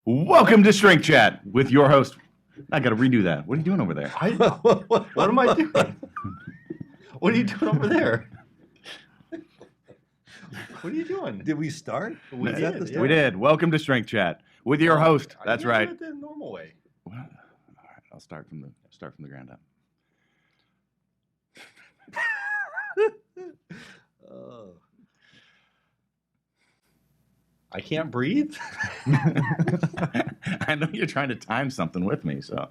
Welcome to Strength Chat with your host. I got to redo that. What are you doing over there? What am I doing? What are you doing over there? What are you doing? Did we start? We did. We did. Welcome to Strength Chat with your host. That's I right. do it the normal way. Well, all right, I'll start from the ground up. Oh. I can't breathe. I know you're trying to time something with me, so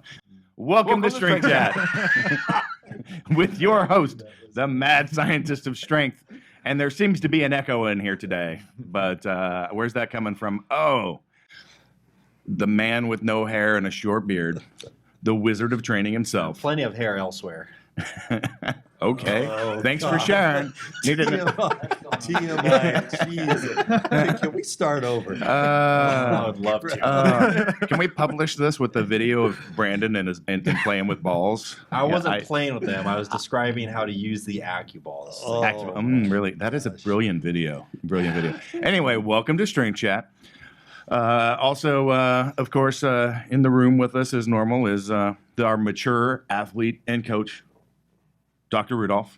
welcome to Strength Chat with your host, the mad scientist of strength. And there seems to be an echo in here today, but where's that coming from? Oh, the man with no hair and a short beard, the wizard of training himself. Plenty of hair elsewhere. Okay, Oh, thanks for God. sharing. TMI. Jeez. Hey, can we start over? I would love to. Can we publish this with the video of Brandon and playing with balls? I wasn't playing with them. I was describing how to use the AccuBalls. Oh, Really, that is a gosh. brilliant video. Brilliant video. Anyway, welcome to Strength Chat. Also, of course, in the room with us as normal is our mature athlete and coach, Dr. Rudolph.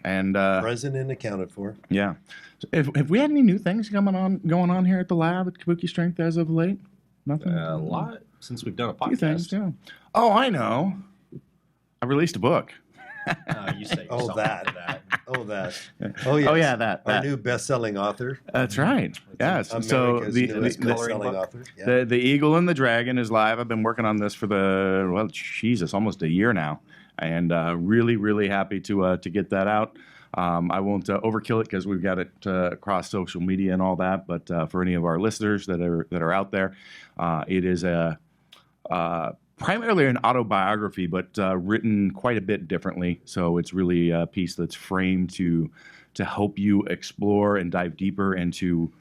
And Present and accounted for. yeah, so have we had any new things going on here at the lab at Kabuki Strength as of late? Nothing. A lot since we've done a Few things, podcast. yeah. Oh, I know. I released a book. You say Oh, something that. to that. Oh, that. Oh, yes. Oh yeah, that. Our new best-selling author. That's right. Yes. So America's the newest coloring best-selling book. author. Yeah. the Eagle and the Dragon is live. I've been working on this for almost a year now, and really happy to get that out. I won't overkill it because we've got it across social media and all that. But for any of our listeners that are out there, it is primarily an autobiography, but written quite a bit differently. So it's really a piece that's framed to help you explore and dive deeper into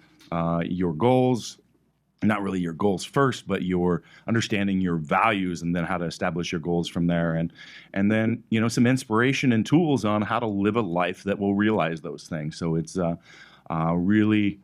your goals. Not really your goals first, but your understanding your values and then how to establish your goals from there. And then, some inspiration and tools on how to live a life that will realize those things. So it's really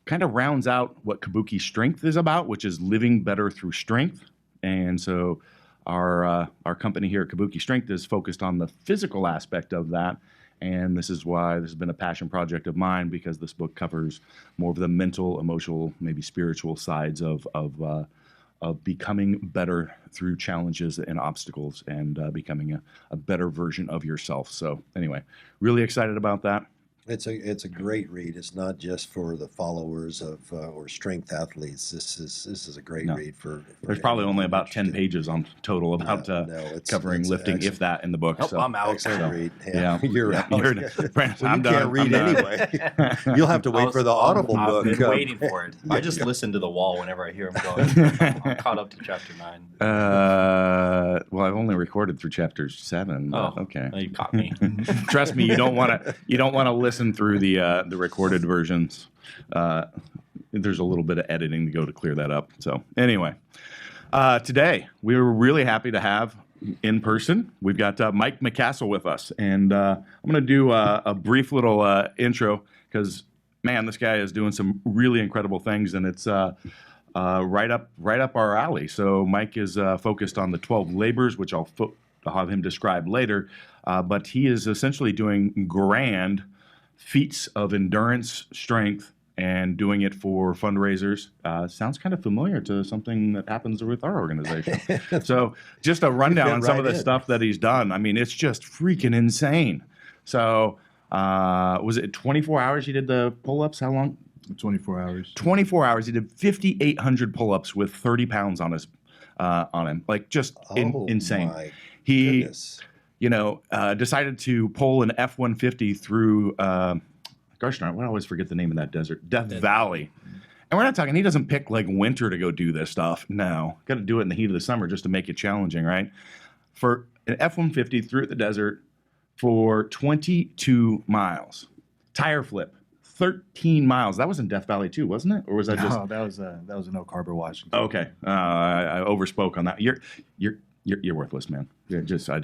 kind of rounds out what Kabuki Strength is about, which is living better through strength. And so our company here at Kabuki Strength is focused on the physical aspect of that. And this is why this has been a passion project of mine, because this book covers more of the mental, emotional, maybe spiritual sides of becoming better through challenges and obstacles and becoming a better version of yourself. So anyway, really excited about that. It's a great read. It's not just for the followers of or strength athletes. This is a great read for There's probably anyone only about interested. 10 pages on total about covering it's lifting, excellent. if that, in the book. Nope, So I'm out. Excellent read. Yeah. You're out. Brandon, Well, I'm you done. can't read I'm done. anyway. You'll have to wait for the Audible book. I've been waiting for it. I just listen to the wall whenever I hear him going. I'm caught up to chapter 9. Well, I've only recorded through chapter 7. But Oh, okay. You caught me. Trust me, you don't want to listen through the recorded versions. There's a little bit of editing to go to clear that up. So anyway, today we were really happy to have in person. We've got Mike McCastle with us, and I'm going to do a brief little intro because man, this guy is doing some really incredible things, and it's right up our alley. So Mike is focused on the 12 labors, which I'll have him describe later. But he is essentially doing grand feats of endurance, strength, and doing it for fundraisers. Sounds kind of familiar to something that happens with our organization. So just a rundown on some of the stuff that he's done. I mean, it's just freaking insane. So was it 24 hours you did the pull-ups? How long? 24 hours. 24 hours. He did 5,800 pull-ups with 30 pounds on him. Like just insane. My He goodness. decided to pull an F-150 through, gosh darn it, I always forget the name of that desert, Death Valley. And we're not talking, he doesn't pick like winter to go do this stuff. No, got to do it in the heat of the summer just to make it challenging, right? For an F-150 through the desert for 22 miles. Tire flip, 13 miles. That was in Death Valley too, wasn't it? Or was that just? No, that was in Oak Harbor, Washington. Okay, I overspoke on that. You're worthless, man. You're just I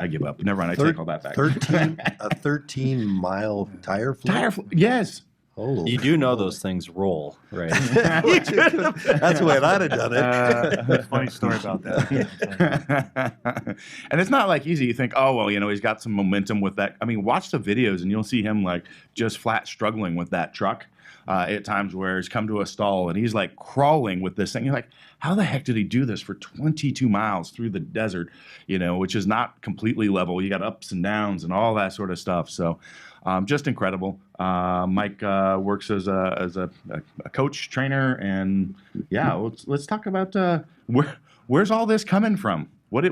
give up. Never mind. I take all that back. 13 a 13-mile tire flip. Yes. Oh, You do know those things roll, right? That's the way I'd have done it. Funny story about that. And it's not like easy. You think, oh, well, he's got some momentum with that. I mean, watch the videos and you'll see him like just flat struggling with that truck at times where he's come to a stall and he's like crawling with this thing. You're like, how the heck did he do this for 22 miles through the desert, which is not completely level. You got ups and downs and all that sort of stuff. So just incredible. Mike works as a coach, trainer, and yeah, let's talk about where's all this coming from? What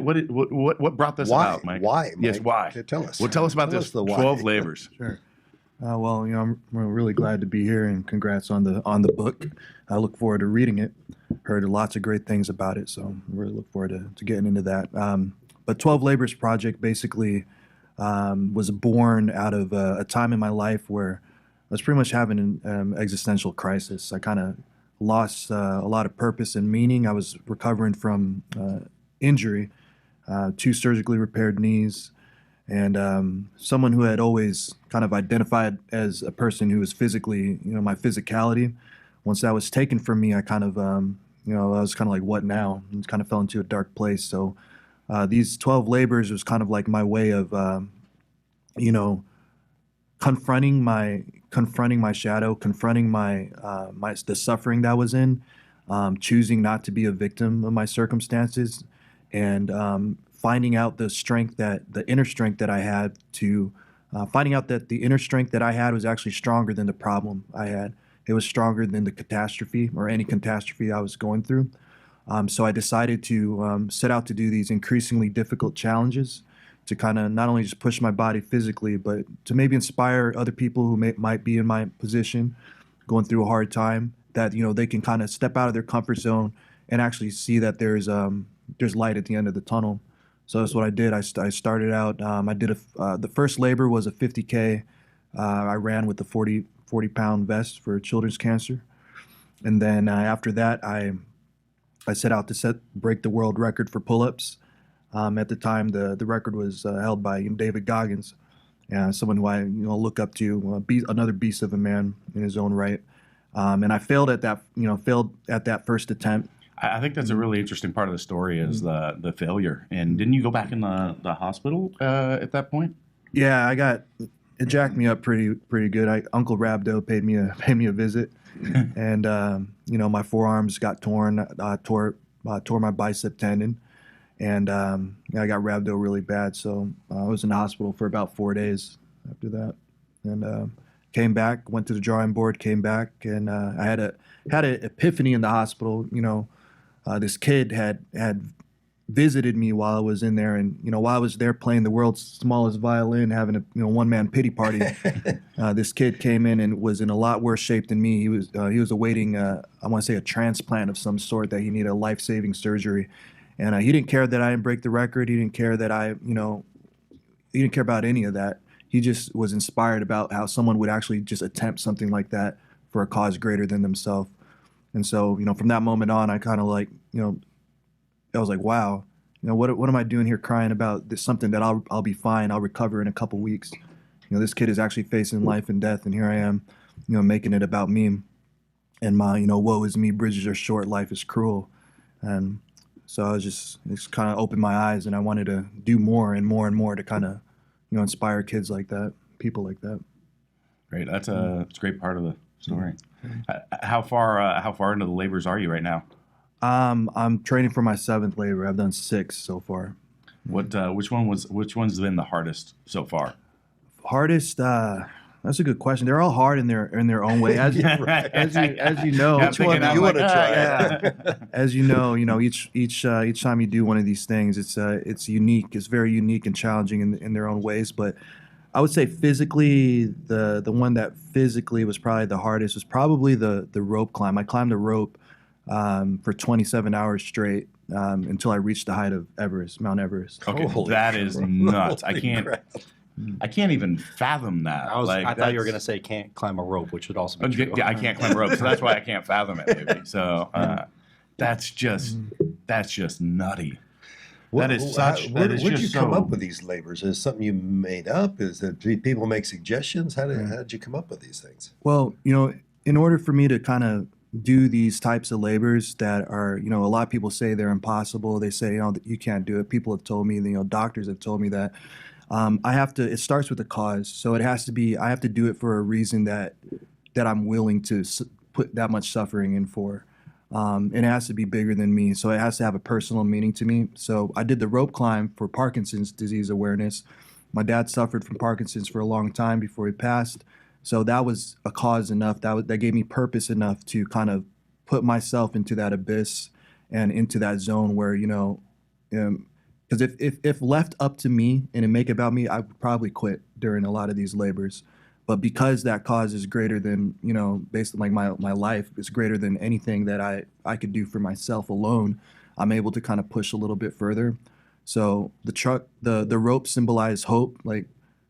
brought this about, Mike? Why? Mike? Yes, why? Tell us. Well, tell us about this the why. 12 labors. Sure. Well, I'm really glad to be here, and congrats on the book. I look forward to reading it. Heard lots of great things about it, so I really look forward to getting into that. But 12 Labors Project basically was born out of a time in my life where I was pretty much having an existential crisis. I kind of lost a lot of purpose and meaning. I was recovering from injury, 2 surgically repaired knees, and someone who had always kind of identified as a person who was physically, my physicality. Once that was taken from me, I kind of, I was kind of like, what now? And kind of fell into a dark place. So these 12 labors was kind of like my way of, confronting my shadow, confronting the suffering that I was in, choosing not to be a victim of my circumstances, and finding out the inner strength that I had finding out that the inner strength that I had was actually stronger than the problem I had. It was stronger than the catastrophe or any catastrophe I was going through. So I decided to set out to do these increasingly difficult challenges to kind of not only just push my body physically, but to maybe inspire other people who might be in my position, going through a hard time, that they can kind of step out of their comfort zone and actually see that there's light at the end of the tunnel. So that's what I did. I started out. I did the first labor was a 50K. I ran with the 40-pound vest for children's cancer, and then after that, I set out to break the world record for pull-ups. At the time, the record was held by David Goggins, someone who I look up to, another beast of a man in his own right. And I failed at that first attempt. I think that's a really interesting part of the story is the failure. And didn't you go back in the hospital at that point? Yeah, it jacked me up pretty good. Uncle Rhabdo paid me a visit, and my forearms got torn. Tore my bicep tendon, and I got rhabdo really bad. So I was in the hospital for about 4 days after that, and came back. Went to the drawing board. Came back, and I had an epiphany in the hospital. This kid had visited me while I was in there, and while I was there playing the world's smallest violin, having a one-man pity party, this kid came in and was in a lot worse shape than me. He was awaiting I want to say a transplant of some sort, that he needed a life-saving surgery, and he didn't care that I didn't break the record. He didn't care that he didn't care about any of that. He just was inspired about how someone would actually just attempt something like that for a cause greater than themselves. And so, from that moment on, I kind of I was like, wow, what am I doing here crying about this, something that I'll be fine, I'll recover in a couple weeks. This kid is actually facing life and death, and here I am, making it about me. And my, woe is me, bridges are short, life is cruel. And so I was it's kind of opened my eyes, and I wanted to do more and more and more to kind of, inspire kids like that, people like that. Great. That's a great part of the story. How far into the labors are you right now? I'm training for my 7th labor. I've done 6 so far. Which one's been the hardest so far? Hardest? That's a good question. They're all hard in their own way. As you know, Which one do you want to try? Yeah. As you know, each time you do one of these things, it's unique. It's very unique and challenging in their own ways. But I would say physically, the one that physically was probably the hardest was probably the rope climb. I climbed a rope for 27 hours straight until I reached the height of Mount Everest. Okay, that is nuts. I can't even fathom that. I thought you were going to say can't climb a rope, which would also be true. Yeah, I can't climb a rope, so that's why I can't fathom it. Maybe. So that's just nutty. That is such. Where, That is where'd just you come so. up with these labors? Is it something you made up? Is it people make suggestions? How did you come up with these things? Well, in order for me to kind of do these types of labors that are, a lot of people say they're impossible. They say, that you can't do it. People have told me, doctors have told me that. I have to. It starts with a cause, so it has to be. I have to do it for a reason that I'm willing to put that much suffering in for. And it has to be bigger than me, so it has to have a personal meaning to me. So I did the rope climb for Parkinson's disease awareness. My dad suffered from Parkinson's for a long time before he passed, so that was a cause enough. That gave me purpose enough to kind of put myself into that abyss and into that zone where because if left up to me and it make about me, I would probably quit during a lot of these labors. But because that cause is greater than, basically like my life is greater than anything that I could do for myself alone, I'm able to kind of push a little bit further. So the rope symbolized hope. Like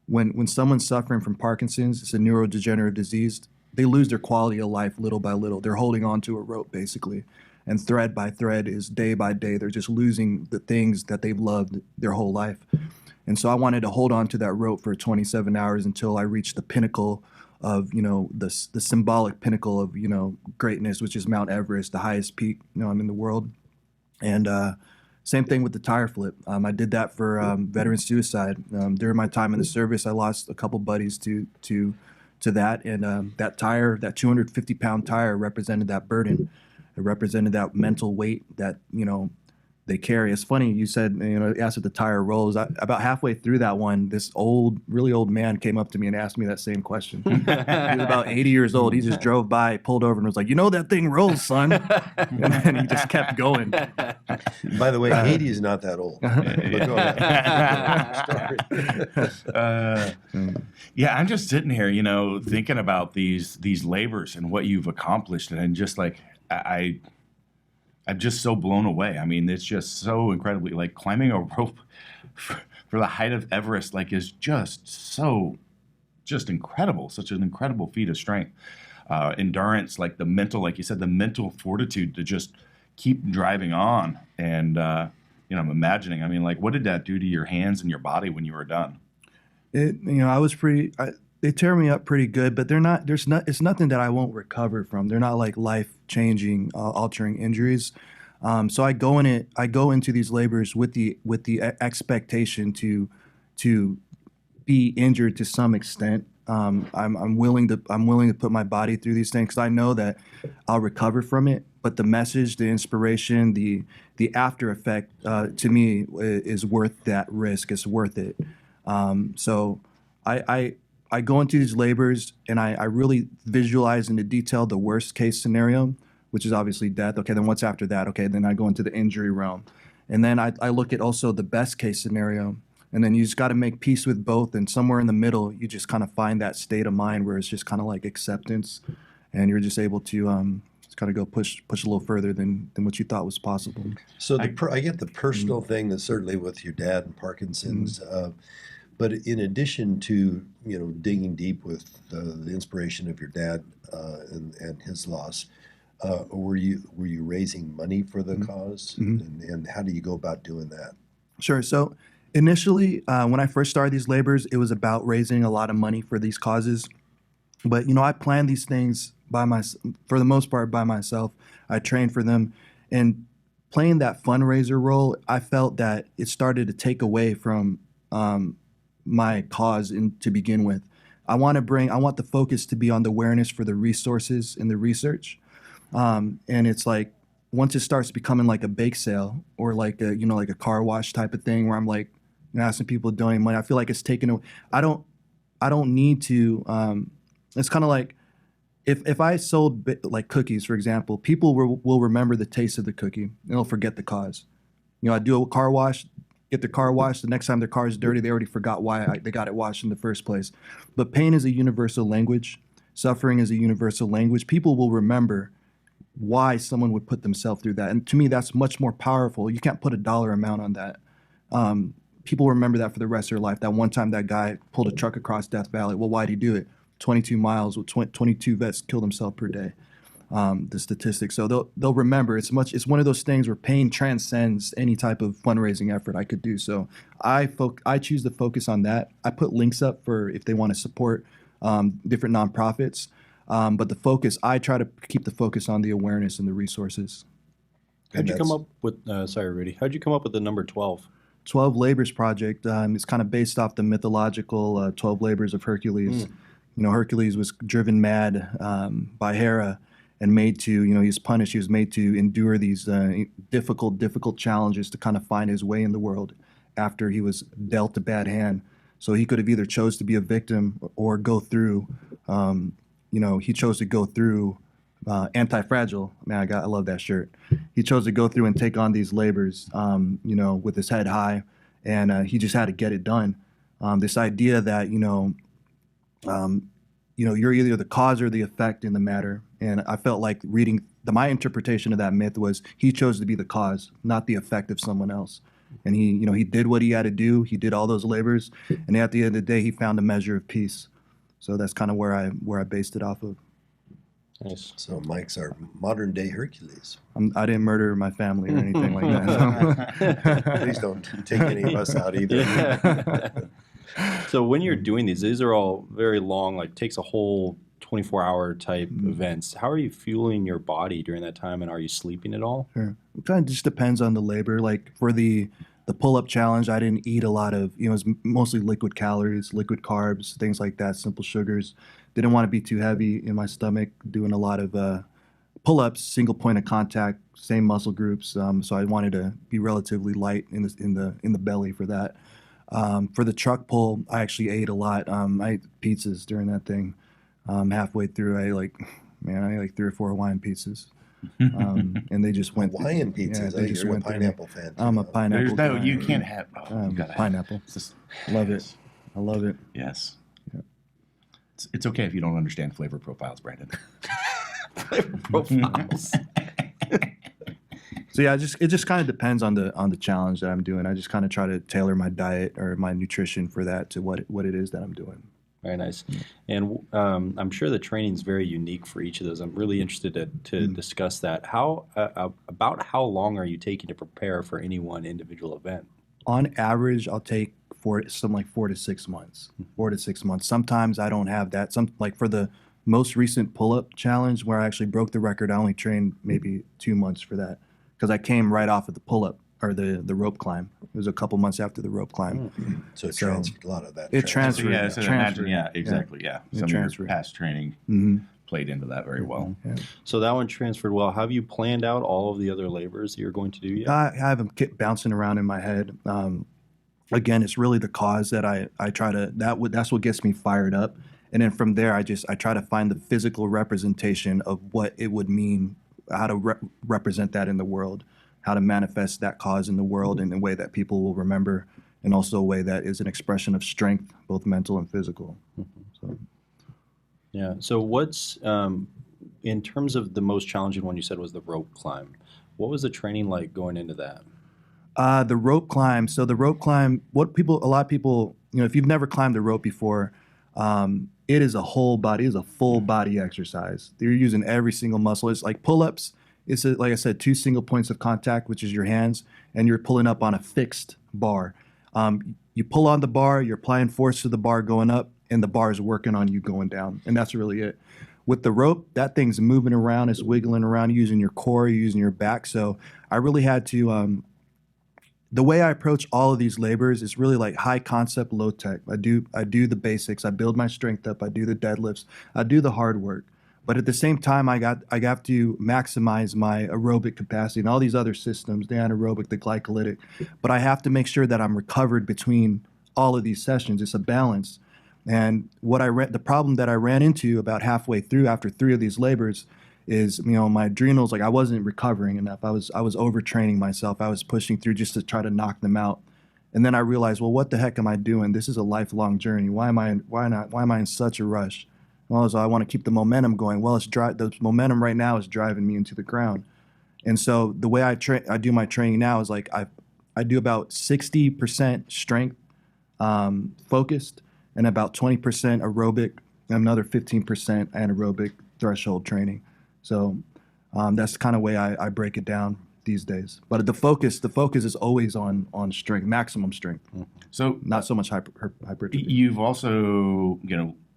when someone's suffering from Parkinson's, it's a neurodegenerative disease, they lose their quality of life little by little. They're holding on to a rope basically. And thread by thread is day by day. They're just losing the things that they've loved their whole life. And so I wanted to hold on to that rope for 27 hours until I reached the pinnacle of, the symbolic pinnacle of, greatness, which is Mount Everest, the highest peak, I'm in the world. And same thing with the tire flip. I did that for veteran suicide. During my time in the service, I lost a couple buddies to that. And that 250-pound tire represented that burden. It represented that mental weight that, they carry. It's funny, you said, asked if the tire rolls. About halfway through that one, this really old man came up to me and asked me that same question. He was about 80 years old. He just drove by, pulled over, and was like, that thing rolls, son. And then he just kept going. By the way, 80 is not that old. But go ahead. Yeah, I'm just sitting here, thinking about these labors and what you've accomplished, and just like I'm just so blown away. I mean, it's just so incredibly, like climbing a rope for the height of Everest, like is just incredible. Such an incredible feat of strength, endurance, like the mental, like you said, the mental fortitude to just keep driving on. And I'm imagining. I mean, like, what did that do to your hands and your body when you were done? I was they tear me up pretty good, but it's nothing that I won't recover from. They're not like life-changing, altering injuries. So I go into these labors with the expectation to be injured to some extent. I'm willing to put my body through these things because I know that I'll recover from it. But the message, the inspiration, the after effect, to me is worth that risk. It's worth it. So I go into these labors and I really visualize into detail the worst case scenario, which is obviously death. Okay, then what's after that? Okay, then I go into the injury realm. And then I look at also the best case scenario. And then you just got to make peace with both. And somewhere in the middle, you just kind of find that state of mind where it's just kind of like acceptance. And you're just able to just kind of go push a little further than what you thought was possible. So I get the personal thing that certainly with your dad and Parkinson's. But in addition to digging deep with the inspiration of your dad and his loss, were you raising money for the cause, and how do you go about doing that? Sure. So initially, when I first started these labors, it was about raising a lot of money for these causes. But I planned these things for the most part by myself. I trained for them, and playing that fundraiser role, I felt that it started to take away from my cause to begin with. I want the focus to be on the awareness for the resources and the research. And it's like, once it starts becoming like a bake sale or like like a car wash type of thing where I'm like, asking people to donate money, I feel like it's taken away. I don't need to, it's kind of like, if I sold like cookies, for example, people will remember the taste of the cookie and they'll forget the cause. I do a car wash, get their car washed. The next time their car is dirty, they already forgot why they got it washed in the first place. But pain is a universal language. Suffering is a universal language. People will remember why someone would put themselves through that. And to me, that's much more powerful. You can't put a dollar amount on that. People remember that for the rest of their life. That one time that guy pulled a truck across Death Valley. Well, why'd he do it? 22 miles with 22 vets killed himself per day. the statistics. So they'll remember. It's one of those things where pain transcends any type of fundraising effort I could do. So I choose to focus on that. I put links up for if they want to support different nonprofits. But the focus, I try to keep the focus on the awareness and the resources. How'd you come up with, sorry, Rudy, how'd you come up with the number 12? 12 Labors Project. It's kind of based off the mythological 12 Labors of Hercules. Hercules was driven mad by Hera and made to, he was punished. He was made to endure these difficult challenges to kind of find his way in the world after he was dealt a bad hand. So he could have either chose to be a victim or go through, he chose to go through Anti-Fragile. Man, I love that shirt. He chose to go through and take on these labors, with his head high, and he just had to get it done. This idea that, you're either the cause or the effect in the matter. And I felt like reading my interpretation of that myth was he chose to be the cause, not the effect of someone else. And he did what he had to do. He did all those labors, and at the end of the day, he found a measure of peace. So that's kind of where I based it off of. Nice. So Mike's our modern day Hercules. I didn't murder my family or anything like that. So. Please don't take any of us out either. Yeah. So when you're doing these are all very long, like takes a whole 24-hour type events. How are you fueling your body during that time, and are you sleeping at all? Sure. It kind of just depends on the labor. Like for the pull-up challenge, I didn't eat a lot of, it was mostly liquid calories, liquid carbs, things like that, simple sugars. Didn't want to be too heavy in my stomach, doing a lot of pull-ups, single point of contact, same muscle groups. So I wanted to be relatively light in the belly for that. For the truck pull, I actually ate a lot. I ate pizzas during that thing. Halfway through, I ate like 3 or 4 Hawaiian pizzas. And they just went. Hawaiian pizzas. Yeah, they just You're went a pineapple fan. I'm a pineapple. There's no, guy. you can't have. Oh, you gotta pineapple. Love it. I love it. Yes. Yeah. It's okay if you don't understand flavor profiles, Brandon. Flavor profiles. So yeah, it just kind of depends on the challenge that I'm doing. I just kind of try to tailor my diet or my nutrition for that to what it is that I'm doing. Very nice. And I'm sure the training is very unique for each of those. I'm really interested to discuss that. About how long are you taking to prepare for any one individual event? On average, I'll take 4 to 6 months. 4 to 6 months. Sometimes I don't have that. Like for the most recent pull-up challenge where I actually broke the record, I only trained maybe 2 months for that because I came right off of the pull-up or the rope climb. It was a couple months after the rope climb. So it transferred a lot of that. It transferred. Yeah, so imagine, yeah, exactly, yeah. It Some of transferred. your past training played into that very well. Yeah. So that one transferred well. Have you planned out all of the other labors that you're going to do yet? I have them bouncing around in my head. Again, it's really the cause that I try to. That's what gets me fired up. And then from there, I try to find the physical representation of what it would mean, how to represent that in the world, how to manifest that cause in the world in a way that people will remember, and also a way that is an expression of strength, both mental and physical. So. Yeah. So what's, in terms of the most challenging one you said was the rope climb, what was the training like going into that? The rope climb. So the rope climb, a lot of people, if you've never climbed a rope before, it is a full body exercise. You're using every single muscle. It's like pull-ups. It's like I said, 2 single points of contact, which is your hands, and you're pulling up on a fixed bar. You pull on the bar, you're applying force to the bar going up, and the bar is working on you going down, and that's really it. With the rope, that thing's moving around, it's wiggling around, you're using your core, you're using your back. So I really had to. The way I approach all of these labors is really like high concept, low tech. I do the basics. I build my strength up. I do the deadlifts. I do the hard work. But at the same time, I have to maximize my aerobic capacity and all these other systems, the anaerobic, the glycolytic. But I have to make sure that I'm recovered between all of these sessions. It's a balance. And the problem that I ran into about halfway through, after 3 of these labors, is my adrenals, like I wasn't recovering enough. I was overtraining myself. I was pushing through just to try to knock them out. And then I realized, well, what the heck am I doing? This is a lifelong journey. Why am I in such a rush? Well, so I want to keep the momentum going. Well, the momentum right now is driving me into the ground. And so the way I do my training now is like I do about 60% strength focused and about 20% aerobic and another 15% anaerobic threshold training. So that's the kind of way I break it down these days. But the focus is always on strength, maximum strength. So Not so much hypertrophy. you've also,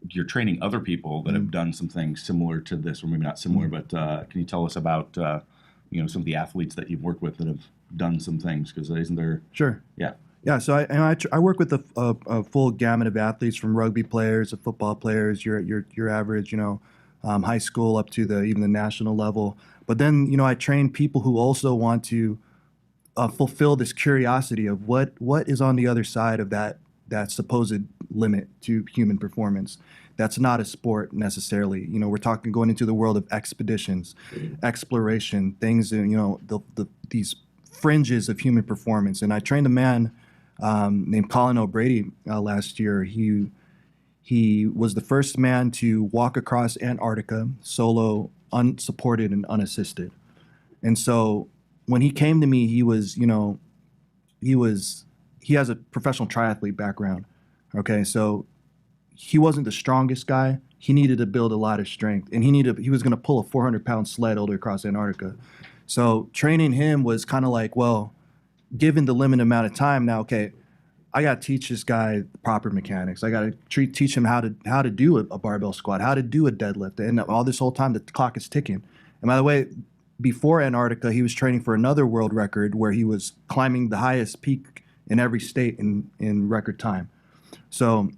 you're training other people that have done some things similar to this, or maybe not similar, but can you tell us about, some of the athletes that you've worked with that have done some things? Because isn't there? Sure. Yeah. Yeah, so I work with a full gamut of athletes, from rugby players to football players, your average, high school up to even the national level. But then, I train people who also want to fulfill this curiosity of what is on the other side of that supposed limit to human performance. That's not a sport necessarily. We're talking going into the world of expeditions, exploration, things, these fringes of human performance. And I trained a man named Colin O'Brady last year. He was the first man to walk across Antarctica solo, unsupported and unassisted. And so when he came to me, he has a professional triathlete background. Okay, so he wasn't the strongest guy. He needed to build a lot of strength, and he was going to pull a 400-pound sled all the way across Antarctica. So training him was kind of like, well, given the limited amount of time now, okay, I got to teach this guy proper mechanics. I got to teach him how to do a barbell squat, how to do a deadlift. And all this whole time, the clock is ticking. And by the way, before Antarctica, he was training for another world record where he was climbing the highest peak in every state in record time. So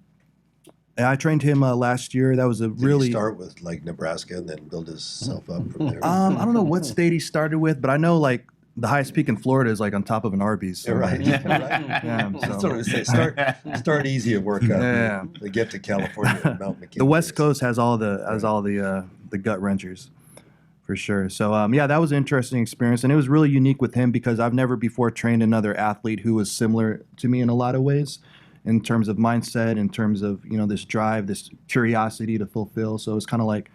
I trained him last year. That was a Did really... he start with like Nebraska and then build himself up from there? I don't know what state he started with, but I know like the highest peak in Florida is like on top of an Arby's. So, Right. Yeah, That's what I was saying. Start easy and work up. Yeah. They get to California and Mount McKinley. The West Coast has all the gut wrenchers, for sure. So that was an interesting experience, and it was really unique with him because I've never before trained another athlete who was similar to me in a lot of ways, in terms of mindset, in terms of this drive, this curiosity to fulfill. So it's kind of like,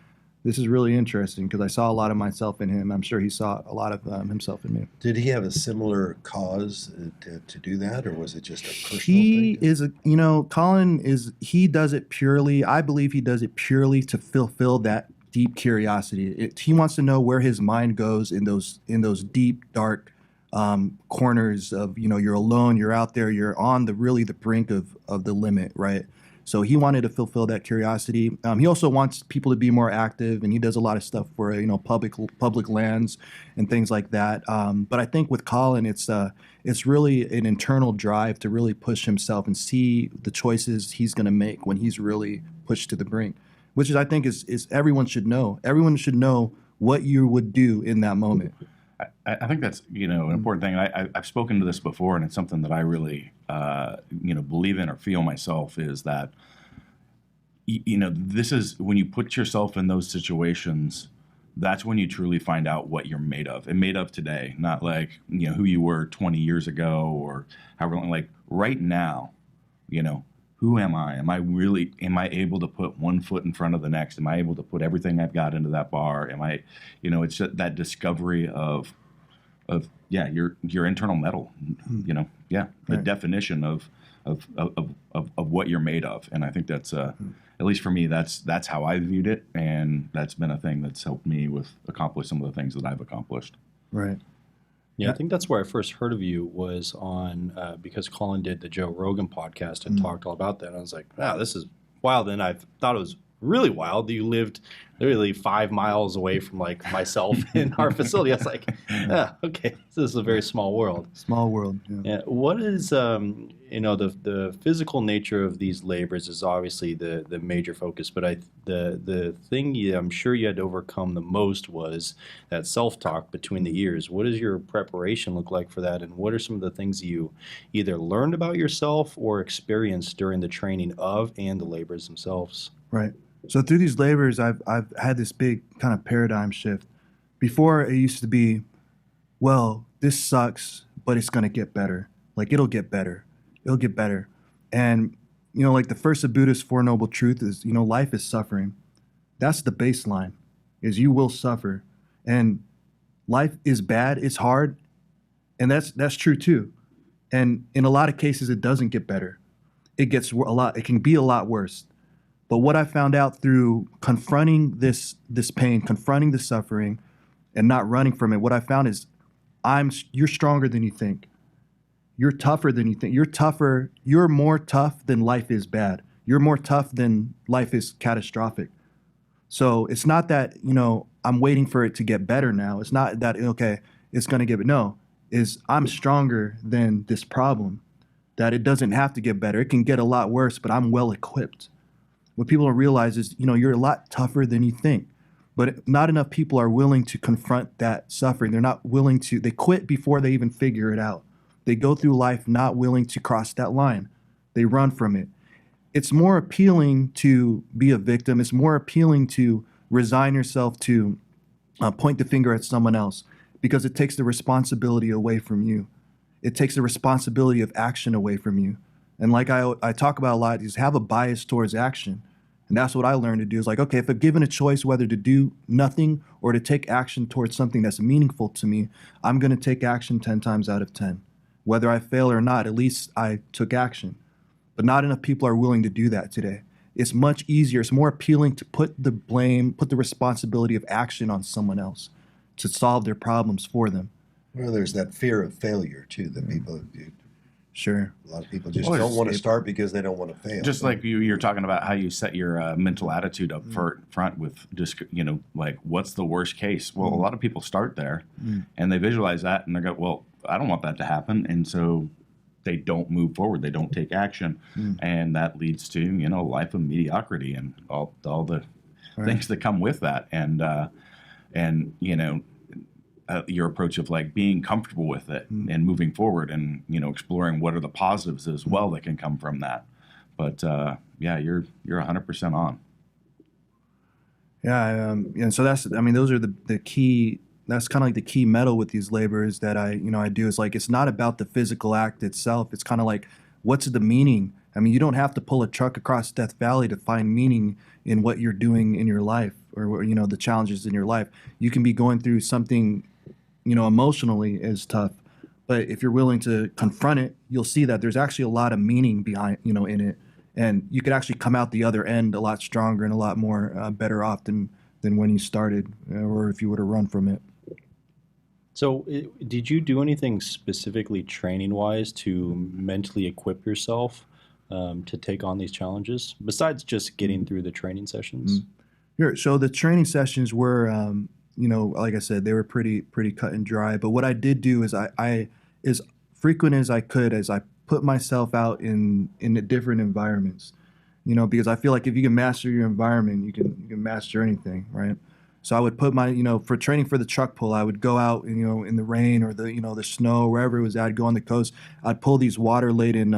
this is really interesting because I saw a lot of myself in him. I'm sure he saw a lot of himself in me. Did he have a similar cause to do that, or was it just a personal He thing? is Colin he does it purely, I believe he does it purely to fulfill that deep curiosity. He wants to know where his mind goes in those deep, dark corners of, you're alone, you're out there, you're on the brink of the limit, right? So he wanted to fulfill that curiosity. He also wants people to be more active, and he does a lot of stuff for public lands and things like that. But I think with Colin, it's really an internal drive to really push himself and see the choices he's going to make when he's really pushed to the brink, which is, I think, is everyone should know. Everyone should know what you would do in that moment. I think that's an important thing. I've spoken to this before, and it's something that I really believe in or feel myself, is that this is when you put yourself in those situations, that's when you truly find out what you're made of, and made of today, not like who you were 20 years ago or however long. Like right now, who am I? Am I able to put one foot in front of the next? Am I able to put everything I've got into that bar? Am I, it's just that discovery of your internal metal, the Right. definition of what you're made of. And I think that's, at least for me, that's how I viewed it. And that's been a thing that's helped me accomplish some of the things that I've accomplished. Right. Yeah, I think that's where I first heard of you was on because Colin did the Joe Rogan podcast and talked all about that. And I was like, wow, this is wild. And I thought it was really wild that you lived literally 5 miles away from like myself in our facility. I was like, yeah, okay, this is a very small world. Small world. Yeah. Yeah. What is the physical nature of these labors is obviously the major focus, but the thing I'm sure you had to overcome the most was that self-talk between the ears. What does your preparation look like for that, and what are some of the things you either learned about yourself or experienced during the training of and the labors themselves? Right. So through these labors, I've had this big kind of paradigm shift. Before, it used to be, well, this sucks, but it's going to get better. Like, it'll get better. It'll get better. And, like the first of Buddha's Four Noble Truths is, life is suffering. That's the baseline, is you will suffer. And life is bad, it's hard, and that's true too. And in a lot of cases, it doesn't get better. It gets it can be a lot worse. But what I found out through confronting this pain, confronting the suffering, and not running from it, what I found is you're stronger than you think. You're tougher than you think. You're tougher. You're more tough than life is bad. You're more tough than life is catastrophic. So it's not that, I'm waiting for it to get better now. It's not that, okay, it's going to get better. No, I'm stronger than this problem, that it doesn't have to get better. It can get a lot worse, but I'm well equipped. What people don't realize is, you're a lot tougher than you think. But not enough people are willing to confront that suffering. They're not willing to, they quit before they even figure it out. They go through life not willing to cross that line. They run from it. It's more appealing to be a victim. It's more appealing to resign yourself to point the finger at someone else, because it takes the responsibility away from you. It takes the responsibility of action away from you. And like I talk about a lot, is have a bias towards action. And that's what I learned to do, is like, okay, if I'm given a choice whether to do nothing or to take action towards something that's meaningful to me, I'm going to take action 10 times out of 10. Whether I fail or not, at least I took action. But not enough people are willing to do that today. It's much easier. It's more appealing to put the blame, put the responsibility of action on someone else to solve their problems for them. Well, there's that fear of failure too that people. Sure. A lot of people just don't want to start because they don't want to fail. Just like you're talking about how you set your mental attitude up front with just, like, what's the worst case? Well, a lot of people start there and they visualize that and they go, well, I don't want that to happen. And so they don't move forward. They don't take action. And that leads to, a life of mediocrity and all the things that come with that. And your approach of like being comfortable with it and moving forward and, exploring what are the positives as well that can come from that. But you're 100% on. Yeah. And so those are the key, that's kind of like the key metal with these labors that I do, is like, it's not about the physical act itself. It's kind of like, what's the meaning? I mean, you don't have to pull a truck across Death Valley to find meaning in what you're doing in your life, or, the challenges in your life. You can be going through something, emotionally is tough, but if you're willing to confront it, you'll see that there's actually a lot of meaning behind, in it. And you could actually come out the other end a lot stronger and a lot more better off than when you started, or if you were to run from it. So did you do anything specifically training-wise to mentally equip yourself to take on these challenges, besides just getting through the training sessions? Sure. So the training sessions were, like I said, they were pretty cut and dry. But what I did do is I as frequent as I could, as I put myself out in the different environments, because I feel like if you can master your environment, you can master anything, right? So I would put my, for training for the truck pull, I would go out, in the rain or the snow, wherever it was at. I'd go on the coast. I'd pull these water-laden,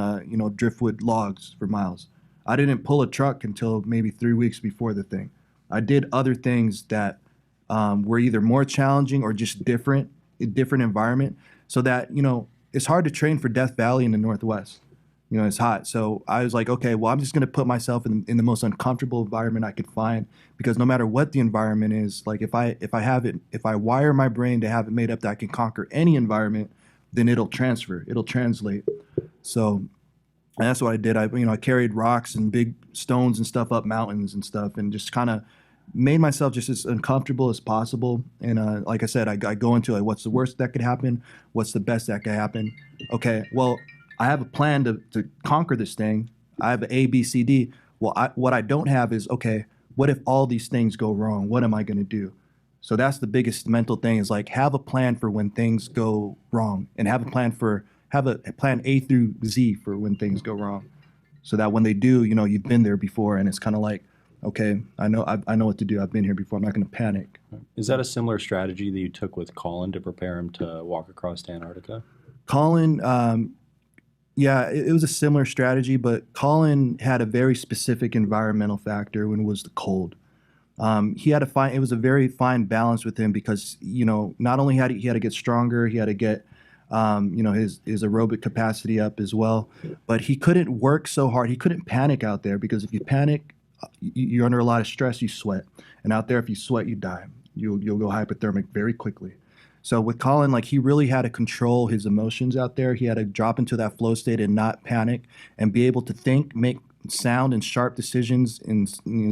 driftwood logs for miles. I didn't pull a truck until maybe 3 weeks before the thing. I did other things that were either more challenging or just a different environment, so that, it's hard to train for Death Valley in the Northwest. It's hot. So I was like, okay, well, I'm just going to put myself in the most uncomfortable environment I could find, because no matter what the environment is, like if I wire my brain to have it made up that I can conquer any environment, then it'll translate. So, and that's what I did. I carried rocks and big stones and stuff up mountains and stuff, and just kind of made myself just as uncomfortable as possible. And like I said, I go into like, what's the worst that could happen? What's the best that could happen? Okay, well, I have a plan to conquer this thing. I have an A, B, C, D. Well, what I don't have is, okay, what if all these things go wrong? What am I going to do? So that's the biggest mental thing, is like, have a plan for when things go wrong, and have a plan A through Z for when things go wrong. So that when they do, you've been there before, and it's kind of like, okay, I know what to do. I've been here before. I'm not going to panic. Is that a similar strategy that you took with Colin to prepare him to walk across Antarctica? Colin, yeah, it was a similar strategy, but Colin had a very specific environmental factor when it was the cold. It was a very fine balance with him, because, not only he had to get stronger, he had to get, his aerobic capacity up as well, but he couldn't work so hard. He couldn't panic out there, because if you panic, you're under a lot of stress, you sweat. And out there, if you sweat, you die. You'll go hypothermic very quickly. So with Colin, like, he really had to control his emotions out there. He had to drop into that flow state and not panic, and be able to think, make sound and sharp decisions in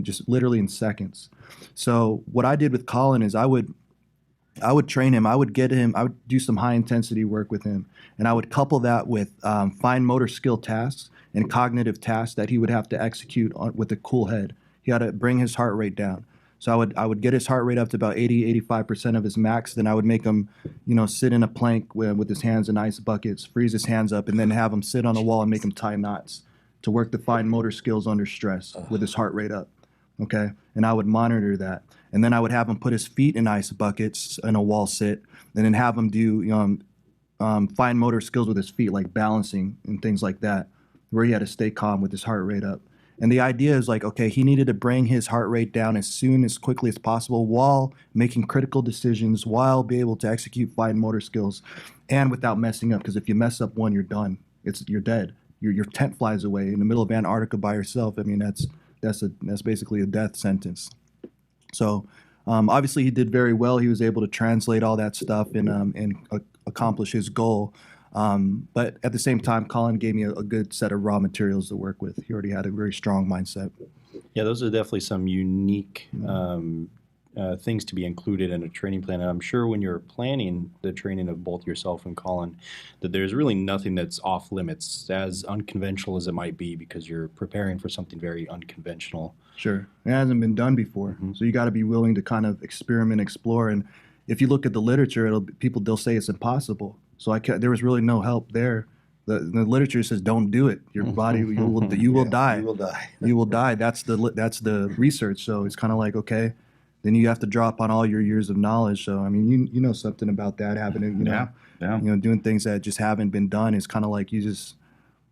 just literally in seconds. So what I did with Colin is I would train him. I would do some high intensity work with him, and I would couple that with fine motor skill tasks and cognitive tasks that he would have to execute with a cool head. He had to bring his heart rate down. So I would get his heart rate up to about 85% of his max. Then I would make him, sit in a plank with his hands in ice buckets, freeze his hands up, and then have him sit on a wall and make him tie knots to work the fine motor skills under stress with his heart rate up. Okay, and I would monitor that, and then I would have him put his feet in ice buckets in a wall sit, and then have him do fine motor skills with his feet, like balancing and things like that, where he had to stay calm with his heart rate up. And the idea is like, okay, he needed to bring his heart rate down as quickly as possible while making critical decisions, while be able to execute fine motor skills, and without messing up. Because if you mess up one, you're done. You're dead. Your tent flies away in the middle of Antarctica by yourself. I mean, that's basically a death sentence. So obviously he did very well. He was able to translate all that stuff and accomplish his goal. But at the same time, Colin gave me a good set of raw materials to work with. He already had a very strong mindset. Yeah, those are definitely some unique things to be included in a training plan. And I'm sure when you're planning the training of both yourself and Colin, that there's really nothing that's off limits, as unconventional as it might be, because you're preparing for something very unconventional. Sure. It hasn't been done before. Mm-hmm. So you got to be willing to kind of experiment, explore. And if you look at the literature, they'll say it's impossible. So there was really no help there. The literature says don't do it. Your body you will die. You will die. You will die. That's the research. So it's kind of like, okay, then you have to draw upon all your years of knowledge. So I mean, you know something about that happening. Doing things that just haven't been done is kind of like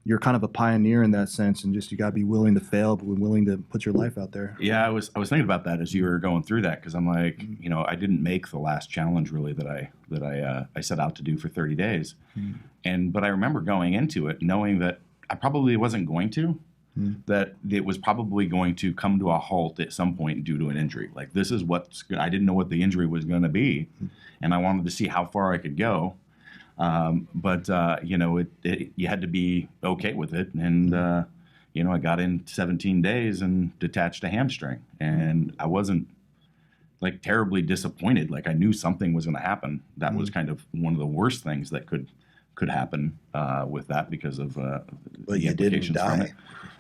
you're kind of a pioneer in that sense, and just you got to be willing to fail, but willing to put your life out there. Yeah, I was thinking about that as you were going through that, because I'm like, I didn't make the last challenge really that I set out to do for 30 days, but I remember going into it knowing that I probably wasn't going to, that it was probably going to come to a halt at some point due to an injury. Like this is I didn't know what the injury was going to be, and I wanted to see how far I could go. But you had to be okay with it. And, I got in 17 days and detached a hamstring, and I wasn't like terribly disappointed. Like I knew something was going to happen. That was kind of one of the worst things that could happen, with that, because of, the implications from it.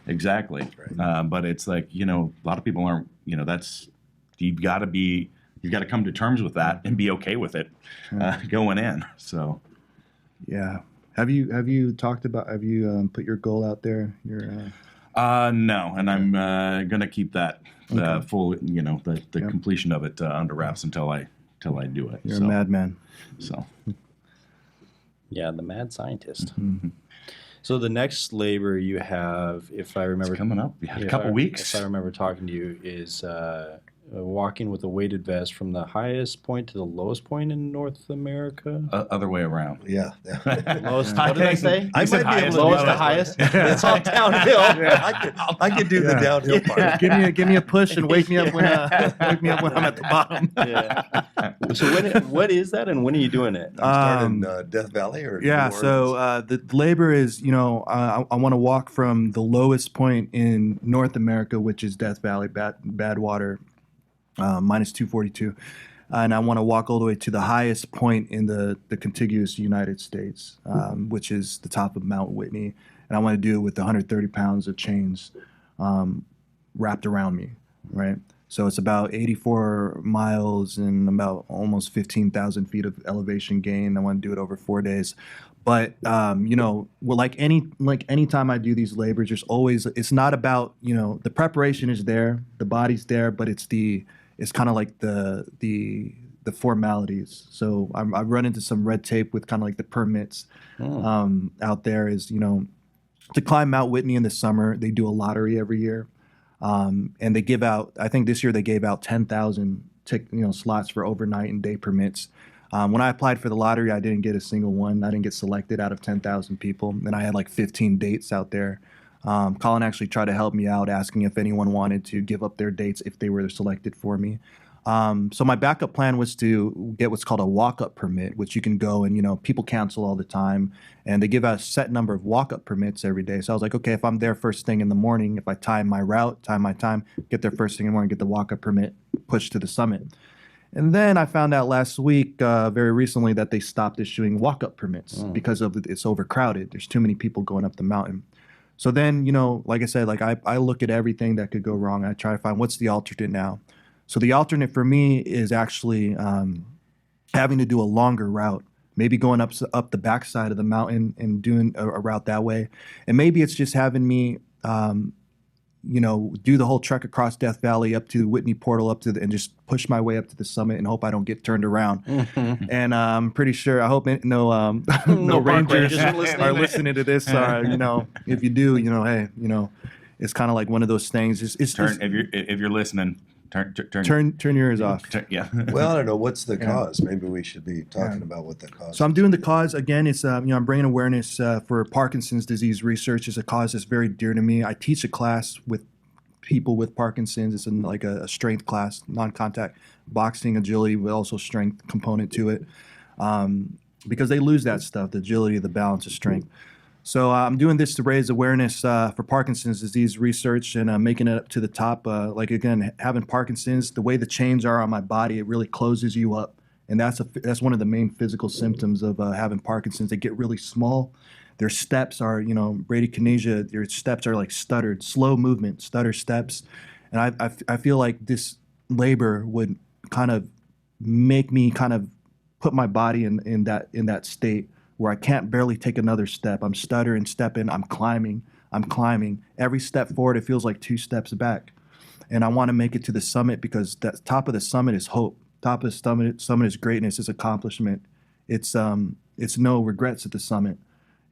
Exactly. Right. But it's like, a lot of people aren't, you've got to come to terms with that and be okay with it, going in. So. Yeah. Have you put your goal out there? No, and I'm gonna keep that full, the completion of it under wraps until I do it. You're a madman. So. Yeah, the mad scientist. Mm-hmm. So the next labor you have, if I remember, it's coming up. We had a couple weeks. If I remember talking to you, is walking with a weighted vest from the highest point to the lowest point in North America? Other way around. Yeah. Lowest, what did I say? I might be able to lowest to highest. It's all downhill. I could do the downhill part. Give me a push and wake me up when I'm at the bottom. Yeah. So what is that, and when are you doing it? I'm starting Death Valley or yeah. So the labor is, I want to walk from the lowest point in North America, which is Death Valley, Badwater. Minus 242, and I want to walk all the way to the highest point in the contiguous United States, which is the top of Mount Whitney, and I want to do it with 130 pounds of chains wrapped around me, right? So it's about 84 miles and about almost 15,000 feet of elevation gain. I want to do it over 4 days. But like any time I do these labors, it's not about, the preparation is there, the body's there, but it's kind of like the formalities. So I run into some red tape with kind of like the permits out there. Is to climb Mount Whitney in the summer, they do a lottery every year, and they give out. I think this year they gave out 10,000 slots for overnight and day permits. When I applied for the lottery, I didn't get a single one. I didn't get selected out of 10,000 people, and I had like 15 dates out there. Colin actually tried to help me out, asking if anyone wanted to give up their dates if they were selected for me. So my backup plan was to get what's called a walk-up permit, which you can go and, people cancel all the time. And they give out a set number of walk-up permits every day. So I was like, okay, if I'm there first thing in the morning, if I time my route, time my time, get there first thing in the morning, get the walk-up permit, push to the summit. And then I found out last week, very recently, that they stopped issuing walk-up permits because of it's overcrowded. There's too many people going up the mountain. So then, like I said, I look at everything that could go wrong. I try to find what's the alternate now. So the alternate for me is actually having to do a longer route, maybe going up the backside of the mountain and doing a route that way. And maybe it's just having me, do the whole trek across Death Valley up to Whitney Portal and just push my way up to the summit and hope I don't get turned around. And I'm pretty sure, I hope no rangers are listening to this. If you do, hey, it's kind of like one of those things. If you're listening. Turn your ears off. Yeah. Well, I don't know. What's the cause? Maybe we should be talking about what the cause is. So I'm doing the cause. Again, it's, I'm bringing awareness for Parkinson's disease research. It's a cause that's very dear to me. I teach a class with people with Parkinson's. It's like a strength class, non-contact boxing, agility, but also strength component to it. Because they lose that stuff, the agility, the balance, the strength. So I'm doing this to raise awareness for Parkinson's disease research and making it up to the top. Again, having Parkinson's, the way the chains are on my body, it really closes you up. And that's one of the main physical symptoms of having Parkinson's. They get really small. Their steps are, bradykinesia, their steps are like stuttered, slow movement, stutter steps. And I feel like this labor would kind of make me kind of put my body in that state where I can't barely take another step. I'm stuttering, stepping, I'm climbing. Every step forward, it feels like 2 steps back. And I want to make it to the summit because the top of the summit is hope. Top of the summit is greatness, it's accomplishment. It's no regrets at the summit.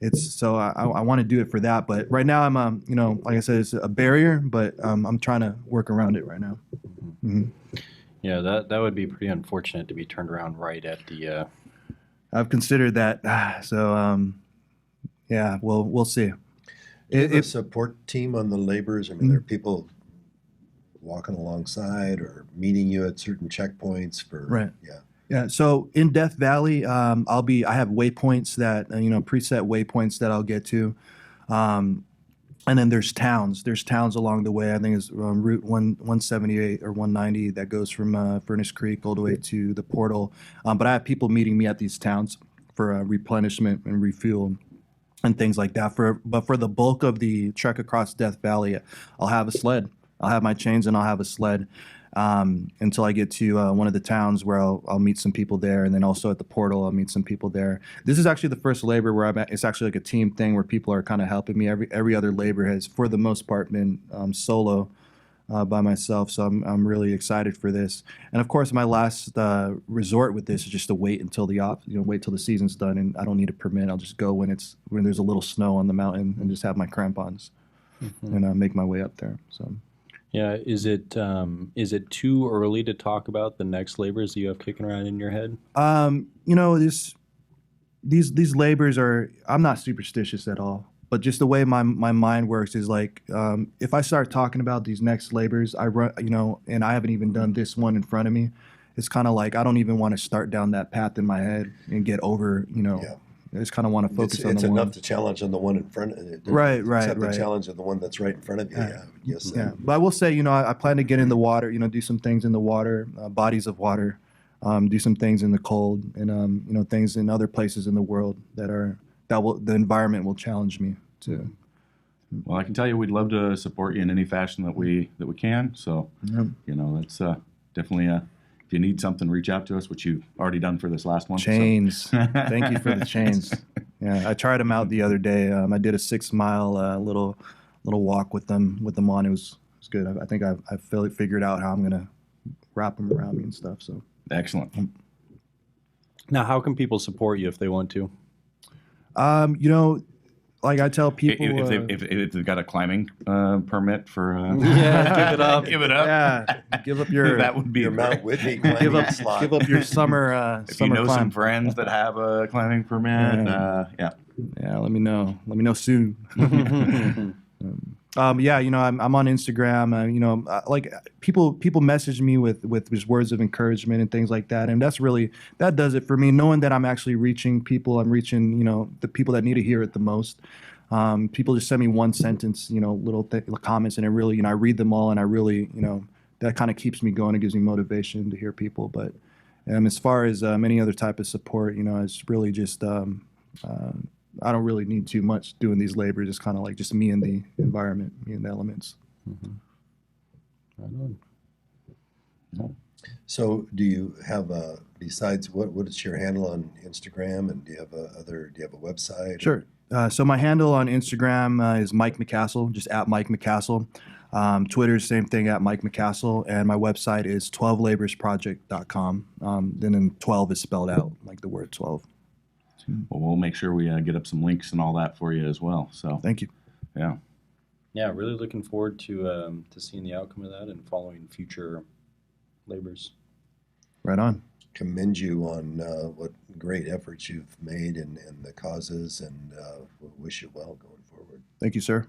I want to do it for that. But right now I'm, like I said, it's a barrier, but I'm trying to work around it right now. Mm-hmm. Yeah, that would be pretty unfortunate to be turned around right at the... I've considered that. So, yeah, we'll see. Is there a support team on the laborers? I mean, there are people walking alongside or meeting you at certain checkpoints for... Right. Yeah. Yeah. So in Death Valley, I have waypoints that, preset waypoints that I'll get to. And then there's towns. There's towns along the way. I think it's Route 178 or 190 that goes from Furnace Creek all the way to the portal. But I have people meeting me at these towns for replenishment and refuel and things like that. But for the bulk of the trek across Death Valley, I'll have a sled. I'll have my chains and I'll have a sled until I get to one of the towns where I'll meet some people there. And then also at the portal, I'll meet some people there. This is actually the first labor where I'm at. It's actually like a team thing where people are kind of helping me. Every other labor has, for the most part, been solo by myself. So I'm really excited for this. And of course, my last resort with this is just to wait until wait till the season's done. And I don't need a permit. I'll just go when there's a little snow on the mountain and just have my crampons and make my way up there. So. Yeah, is it too early to talk about the next labors that you have kicking around in your head? These labors are, I'm not superstitious at all, but just the way my mind works is like, if I start talking about these next labors, I run, and I haven't even done this one in front of me, it's kind of like I don't even want to start down that path in my head and get over, Yeah. I just kind of want to focus on the one. It's enough to challenge on the one in front of it. Right. Except the challenge of the one that's right in front of you. Yeah. Yes. Yeah. But I will say, I plan to get in the water, do some things in the water, bodies of water, do some things in the cold and, things in other places in the world the environment will challenge me to. Well, I can tell you we'd love to support you in any fashion that we can. So, that's definitely if you need something, reach out to us, which you've already done for this last one. Chains. So. Thank you for the chains. Yeah, I tried them out the other day. I did a 6-mile little walk with them on. It was good. I think I've figured out how I'm going to wrap them around me and stuff. So excellent. Now, how can people support you if they want to? Like I tell people, if they've got a climbing permit for give it up. Give it up. Yeah, give up your that would be your Mount Whitney climbing slot. Give up your summer. If summer you know climb. some friends that have a climbing permit, Yeah, let me know. Let me know soon. Yeah, I'm on Instagram. Like people message me with just words of encouragement and things like that, and that does it for me. Knowing that I'm actually reaching people, I'm reaching the people that need to hear it the most. People just send me one sentence, little comments, and it really, I read them all, and I really, that kind of keeps me going. It gives me motivation to hear people. But as far as any other type of support, it's really just. I don't really need too much doing these labors. It's kind of like just me and the environment, me and the elements. Mm-hmm. Right on. So, do you have besides what is your handle on Instagram, and do you have a website? Sure. So my handle on Instagram is Mike McCastle, just at Mike McCastle. Twitter, same thing, at Mike McCastle, and my website is 12laborsproject.com. Then 12 is spelled out like the word 12. Well, we'll make sure we get up some links and all that for you as well. So thank you. Yeah. Yeah, really looking forward to seeing the outcome of that and following future labors. Right on. Commend you on what great efforts you've made and the causes, and wish you well going forward. Thank you, sir.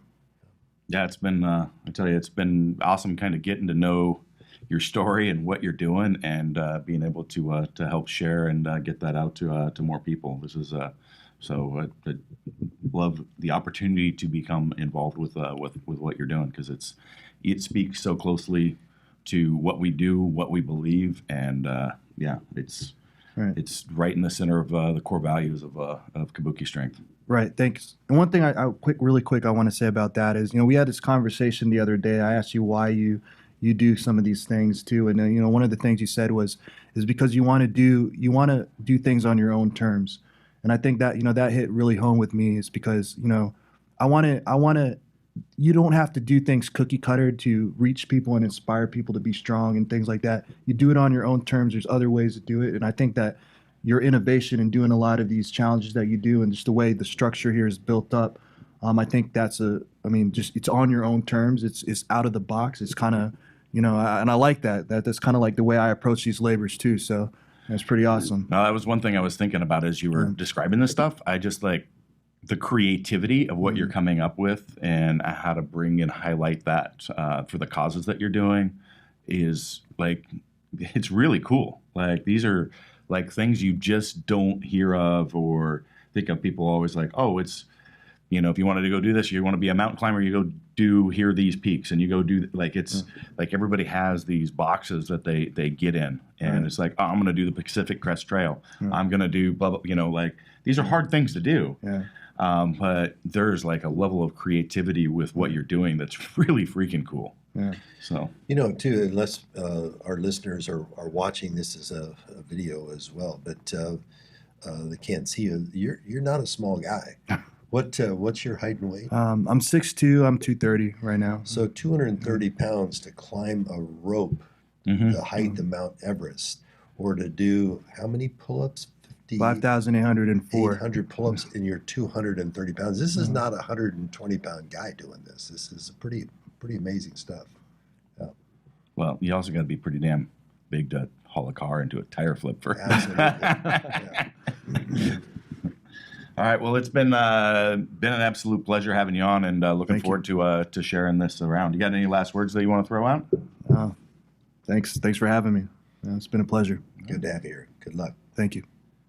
Yeah, it's been, I tell you, it's been awesome kind of getting to know your story and what you're doing, and being able to help share and get that out to more people. This is so I love the opportunity to become involved with what you're doing, because it speaks so closely to what we do, what we believe, and yeah, it's right in the center of the core values of Kabuki strength. Right. Thanks. And one thing really quick I want to say about that is, we had this conversation the other day. I asked you why you do some of these things too, and one of the things you said is because you want to do things on your own terms, and I think that that hit really home with me. Is because I want to. You don't have to do things cookie cutter to reach people and inspire people to be strong and things like that. You do it on your own terms. There's other ways to do it, and I think that your innovation in doing a lot of these challenges that you do, and just the way the structure here is built up, I think that's just it's on your own terms. It's out of the box. It's kind of and I like that. That's kind of like the way I approach these labors too. So that's pretty awesome. No, that was one thing I was thinking about as you were describing this stuff. I just like the creativity of what you're coming up with, and how to bring and highlight that for the causes that you're doing is like, it's really cool. Like, these are like things you just don't hear of or think of. People always like, oh, it's, if you wanted to go do this, you want to be a mountain climber, you go do here these peaks, and you go do like, it's like everybody has these boxes that they get in, and it's like, oh, I'm going to do the Pacific Crest Trail. I'm going to do blah, blah, like these are hard things to do. Yeah. But there's like a level of creativity with what you're doing that's really freaking cool. Yeah. So, too, unless our listeners are watching this as a video as well, but they can't see you. You're not a small guy. What's your height and weight? I'm 6'2". I'm 230 right now. So 230 pounds to climb a rope, the height of Mount Everest, or to do how many pull-ups? 5,804. 800 pull-ups, and you're 230 pounds. This is not a 120-pound guy doing this. This is pretty amazing stuff. Yeah. Well, you also got to be pretty damn big to haul a car into a tire flip for. Absolutely. All right. Well, it's been an absolute pleasure having you on, and looking forward to sharing this around. You got any last words that you want to throw out? Thanks for having me. It's been a pleasure. Good to have you here. Good luck. Thank you.